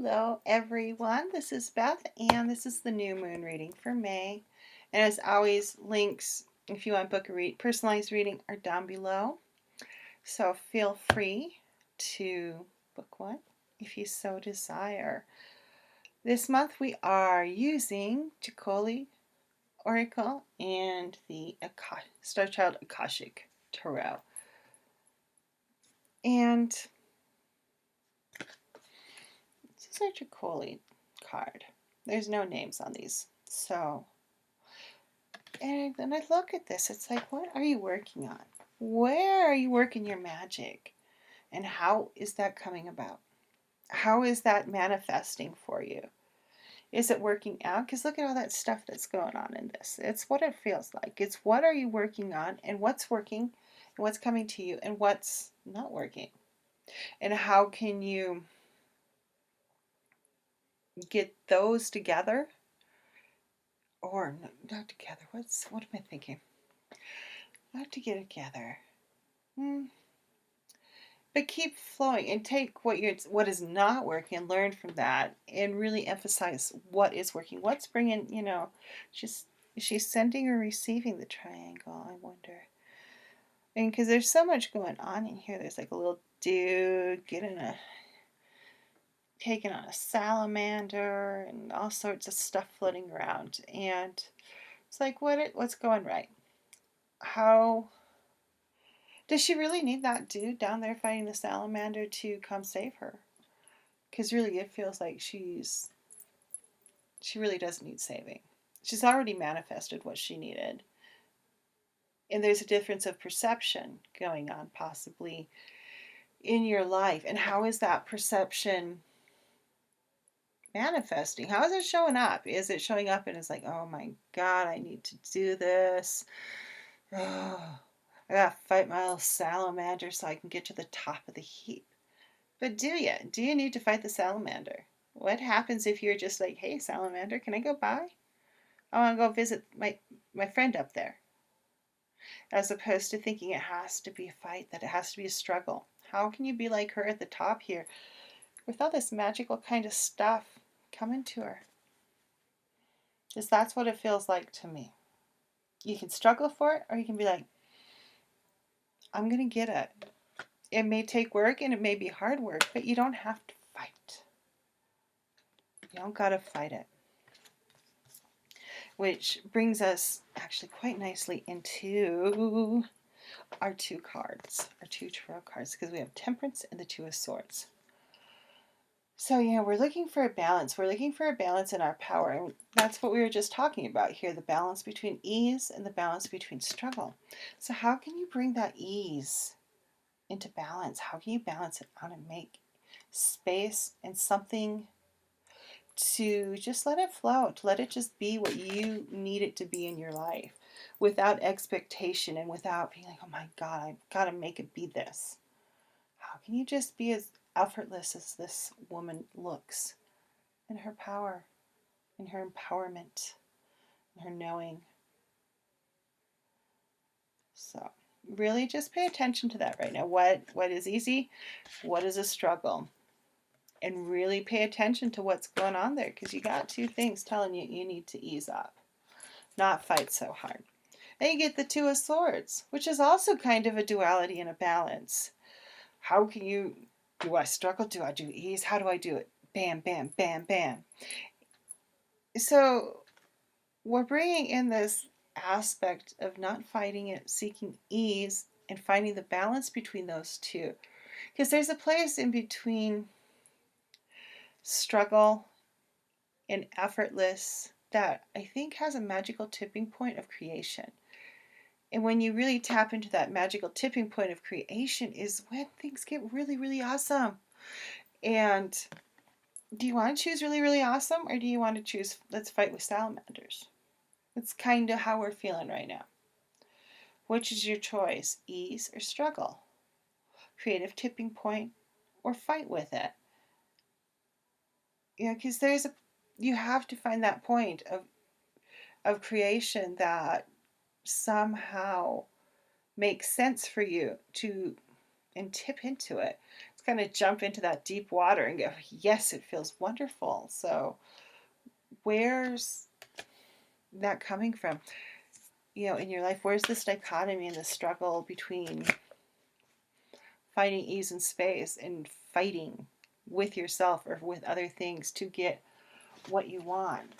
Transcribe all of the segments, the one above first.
Hello, everyone. This is Beth, and this is the new moon reading for May. And as always, links if you want book a personalized reading are down below. So feel free to book one if you so desire. This month we are using Chicoli Oracle and the Star Child Akashic Tarot. And this is our Chicoli card. There's no names on these, so. And then I look at this, it's like, what are you working on? Where are you working your magic? And how is that coming about? How is that manifesting for you? Is it working out? Because look at all that stuff that's going on in this. It's what it feels like. It's what are you working on, and what's working, and what's coming to you, and what's not working. And how can you get those together? Or not together. What am I thinking? Not to get together. But keep flowing and take what is not working and learn from that, and really emphasize what is working. What's bringing, is she sending or receiving the triangle? I wonder. And because there's so much going on in here. There's like a little dude taking on a salamander and all sorts of stuff floating around. And it's like, what's going right? How does she really need that dude down there fighting the salamander to come save her? Because really it feels like she really doesn't need saving. She's already manifested what she needed. And there's a difference of perception going on possibly in your life. And how is that perception manifesting? How is it showing up? Is it showing up and it's like, oh my God, I need to do this. Oh, I gotta fight my little salamander so I can get to the top of the heap. But do you? Do you need to fight the salamander? What happens if you're just like, hey, salamander, can I go by? I want to go visit my friend up there. As opposed to thinking it has to be a fight, that it has to be a struggle. How can you be like her at the top here with all this magical kind of stuff coming to her? Because that's what it feels like to me. You can struggle for it, or you can be like, I'm going to get it. It may take work and it may be hard work, but you don't have to fight. You don't got to fight it. Which brings us actually quite nicely into our two tarot cards, because we have Temperance and the Two of Swords. So, we're looking for a balance. We're looking for a balance in our power. And that's what we were just talking about here, the balance between ease and the balance between struggle. So how can you bring that ease into balance? How can you balance it out and make space and something to just let it flow, to let it just be what you need it to be in your life, without expectation and without being like, oh my God, I've got to make it be this. How can you just be as effortless as this woman looks in her power, in her empowerment, in her knowing? So really just pay attention to that right now. What is easy? What is a struggle? And really pay attention to what's going on there, because you got two things telling you need to ease up, not fight so hard. Then you get the Two of Swords, which is also kind of a duality and a balance. How can you, do I struggle? Do I do ease? How do I do it? Bam, bam, bam, bam. So we're bringing in this aspect of not fighting it, seeking ease, and finding the balance between those two. Because there's a place in between struggle and effortless that I think has a magical tipping point of creation. And when you really tap into that magical tipping point of creation is when things get really, really awesome. And do you want to choose really, really awesome, or do you want to choose let's fight with salamanders? That's kind of how we're feeling right now. Which is your choice, ease or struggle? Creative tipping point or fight with it? Because you have to find that point of creation that somehow makes sense for you to and tip into it. It's kind of jump into that deep water and go, yes, it feels wonderful. So where's that coming from? In your life, where's this dichotomy and the struggle between finding ease and space and fighting with yourself or with other things to get what you want?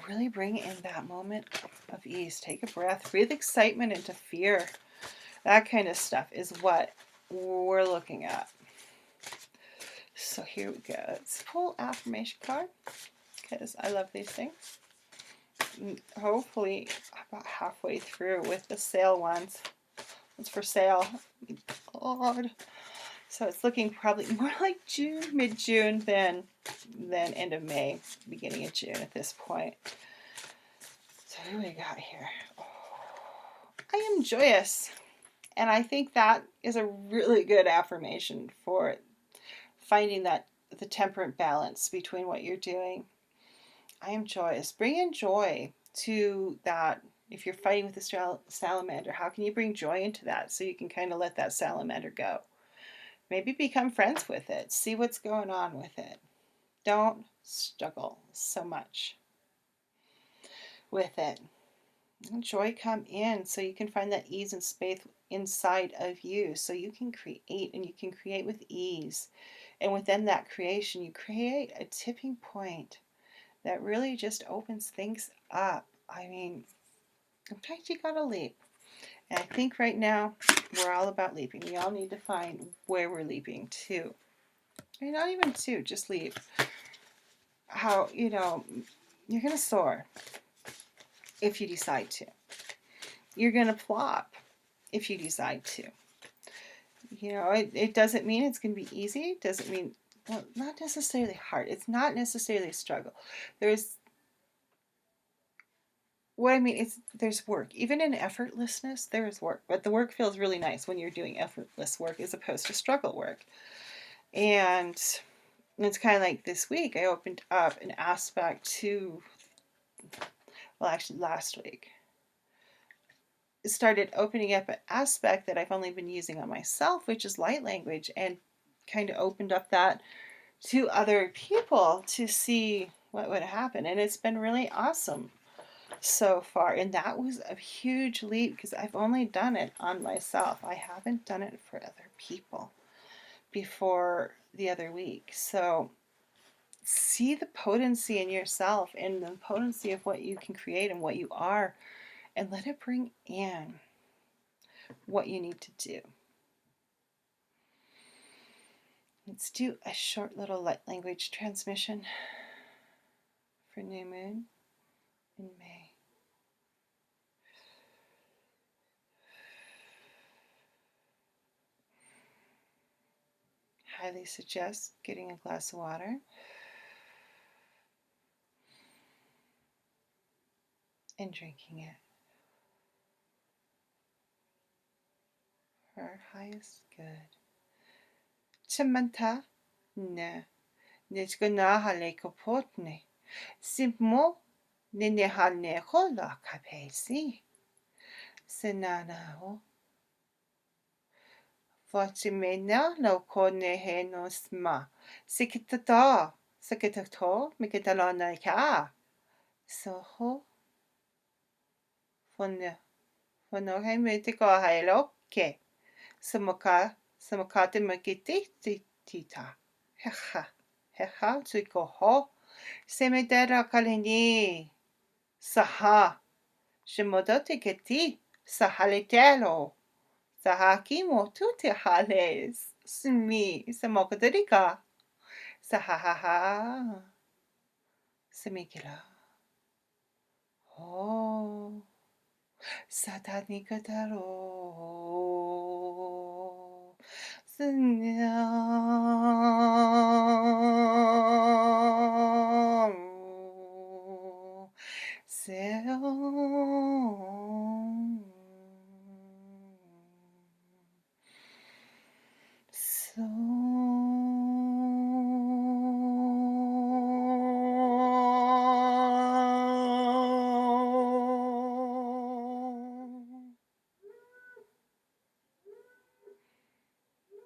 Really bring in that moment of ease. Take a breath, breathe excitement into fear. That kind of stuff is what we're looking at. So here we go. Let's pull affirmation card because I love these things. Hopefully about halfway through with the sale ones. It's for sale. God. So it's looking probably more like June, mid-June than end of May, beginning of June at this point. So who do we got here? Oh, I am joyous. And I think that is a really good affirmation for finding the temperate balance between what you're doing. I am joyous. Bring in joy to that. If you're fighting with the salamander, how can you bring joy into that so you can kind of let that salamander go? Maybe become friends with it. See what's going on with it. Don't struggle so much with it. Joy come in so you can find that ease and space inside of you so you can create, and you can create with ease. And within that creation, you create a tipping point that really just opens things up. I mean, sometimes you gotta leap. And I think right now we're all about leaping. We all need to find where we're leaping to. I mean, not even to, just leap. How, you're gonna soar if you decide to. You're gonna plop if you decide to. It doesn't mean it's gonna be easy. It doesn't mean, well, not necessarily hard. It's not necessarily a struggle. There's work. Even in effortlessness, there is work. But the work feels really nice when you're doing effortless work as opposed to struggle work. And it's kind of like this week, I opened up an aspect to, well, actually last week, started opening up an aspect that I've only been using on myself, which is light language, and kind of opened up that to other people to see what would happen. And it's been really awesome so far, and that was a huge leap because I've only done it on myself. I haven't done it for other people before the other week. So see the potency in yourself and the potency of what you can create and what you are, and let it bring in what you need to do. Let's do a short little light language transmission for new moon in May. Highly suggest getting a glass of water and drinking it. For our highest good. Chamanta ne nechgana kopotne. Simpmo ne hola kapesi. Senana Fatimena no kone he no sma. Sikitata. Sikitato mikitalana ka. Soho. Fono he mitiko hailoke. Samokate makiti tita. Heha tuiko ho. Semedera kalini. Saha. Shimodote keti. Sahalitelo. Sahakimo tuti hales. Sumi. Samokaderika. Sahaha. Samikila. Oh. Satanikataro. Sanya.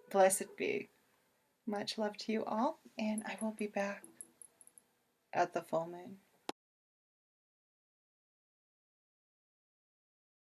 Blessed be. Much love to you all, and I will be back at the full moon.